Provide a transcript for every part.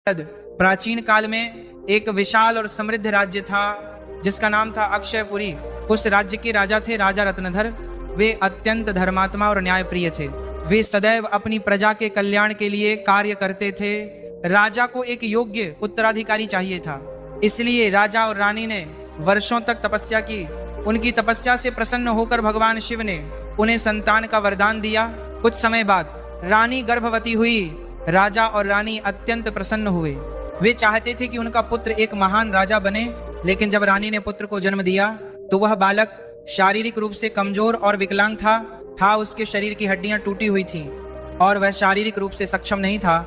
प्राचीन काल में एक विशाल और समृद्ध राज्य था जिसका नाम था अक्षयपुरी। उस राज्य के राजा थे राजा रत्नधर। वे अत्यंत धर्मात्मा और न्यायप्रिय थे। वे सदैव अपनी प्रजा के कल्याण के लिए कार्य करते थे। राजा को एक योग्य उत्तराधिकारी चाहिए था, इसलिए राजा और रानी ने वर्षों तक तपस्या की। उनकी तपस्या से प्रसन्न होकर भगवान शिव ने उन्हें संतान का वरदान दिया। कुछ समय बाद रानी गर्भवती हुई। राजा और रानी अत्यंत प्रसन्न हुए। वे चाहते थे कि उनका पुत्र एक महान राजा बने, लेकिन जब रानी ने पुत्र को जन्म दिया तो वह बालक शारीरिक रूप से कमजोर और विकलांग था। उसके शरीर की हड्डियां टूटी हुई थीं और वह शारीरिक रूप से सक्षम नहीं था।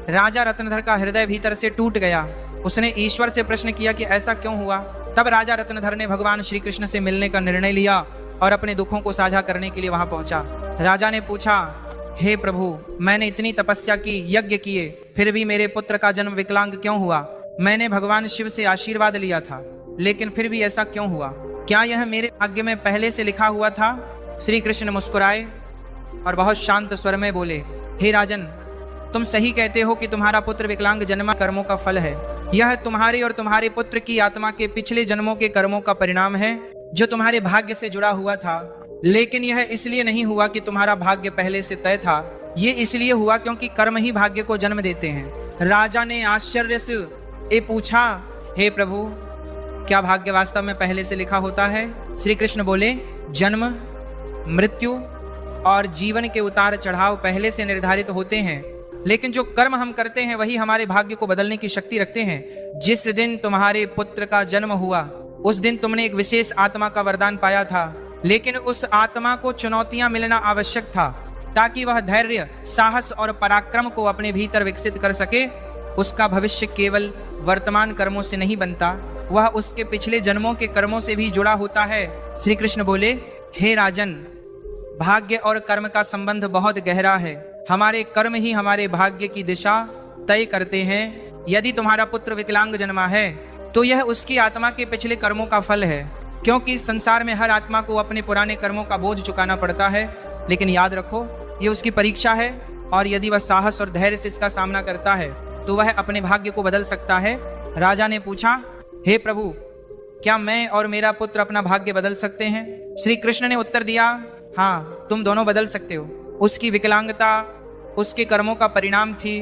राजा रत्नधर का हृदय भीतर से टूट गया। उसने ईश्वर से प्रश्न किया कि ऐसा क्यों हुआ। तब राजा रत्नधर ने भगवान श्री कृष्ण से मिलने का निर्णय लिया और अपने दुखों को साझा करने के लिए वहां पहुंचा। राजा ने पूछा, हे प्रभु, मैंने इतनी तपस्या की, यज्ञ किए, फिर भी मेरे पुत्र का जन्म विकलांग क्यों हुआ? मैंने भगवान शिव से आशीर्वाद लिया था, लेकिन फिर भी ऐसा क्यों हुआ? क्या यह मेरे भाग्य में पहले से लिखा हुआ था? श्री कृष्ण मुस्कुराए और बहुत शांत स्वर में बोले, हे राजन, तुम सही कहते हो कि तुम्हारा पुत्र विकलांग जन्मा कर्मों का फल है। यह तुम्हारे और तुम्हारे पुत्र की आत्मा के पिछले जन्मों के कर्मों का परिणाम है जो तुम्हारे भाग्य से जुड़ा हुआ था। लेकिन यह इसलिए नहीं हुआ कि तुम्हारा भाग्य पहले से तय था। ये इसलिए हुआ क्योंकि कर्म ही भाग्य को जन्म देते हैं। राजा ने आश्चर्य से पूछा, हे प्रभु, क्या भाग्य वास्तव में पहले से लिखा होता है? श्री कृष्ण बोले, जन्म, मृत्यु और जीवन के उतार चढ़ाव पहले से निर्धारित होते हैं, लेकिन जो कर्म हम करते हैं वही हमारे भाग्य को बदलने की शक्ति रखते हैं। जिस दिन तुम्हारे पुत्र का जन्म हुआ उस दिन तुमने एक विशेष आत्मा का वरदान पाया था, लेकिन उस आत्मा को चुनौतियां मिलना आवश्यक था ताकि वह धैर्य, साहस और पराक्रम को अपने भीतर विकसित कर सके। उसका भविष्य केवल वर्तमान कर्मों से नहीं बनता, वह उसके पिछले जन्मों के कर्मों से भी जुड़ा होता है। श्री कृष्ण बोले, हे राजन, भाग्य और कर्म का संबंध बहुत गहरा है। हमारे कर्म ही हमारे भाग्य की दिशा तय करते हैं। यदि तुम्हारा पुत्र विकलांग जन्मा है तो यह उसकी आत्मा के पिछले कर्मों का फल है, क्योंकि इस संसार में हर आत्मा को अपने पुराने कर्मों का बोझ चुकाना पड़ता है। लेकिन याद रखो, ये उसकी परीक्षा है और यदि वह साहस और धैर्य से इसका सामना करता है तो वह अपने भाग्य को बदल सकता है। राजा ने पूछा, हे प्रभु, क्या मैं और मेरा पुत्र अपना भाग्य बदल सकते हैं? श्री कृष्ण ने उत्तर दिया, हाँ, तुम दोनों बदल सकते हो। उसकी विकलांगता उसके कर्मों का परिणाम थी,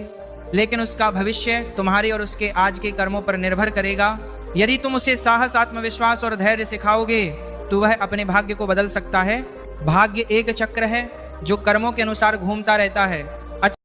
लेकिन उसका भविष्य तुम्हारे और उसके आज के कर्मों पर निर्भर करेगा। यदि तुम उसे साहस, आत्मविश्वास और धैर्य सिखाओगे तो वह अपने भाग्य को बदल सकता है। भाग्य एक चक्र है जो कर्मों के अनुसार घूमता रहता है।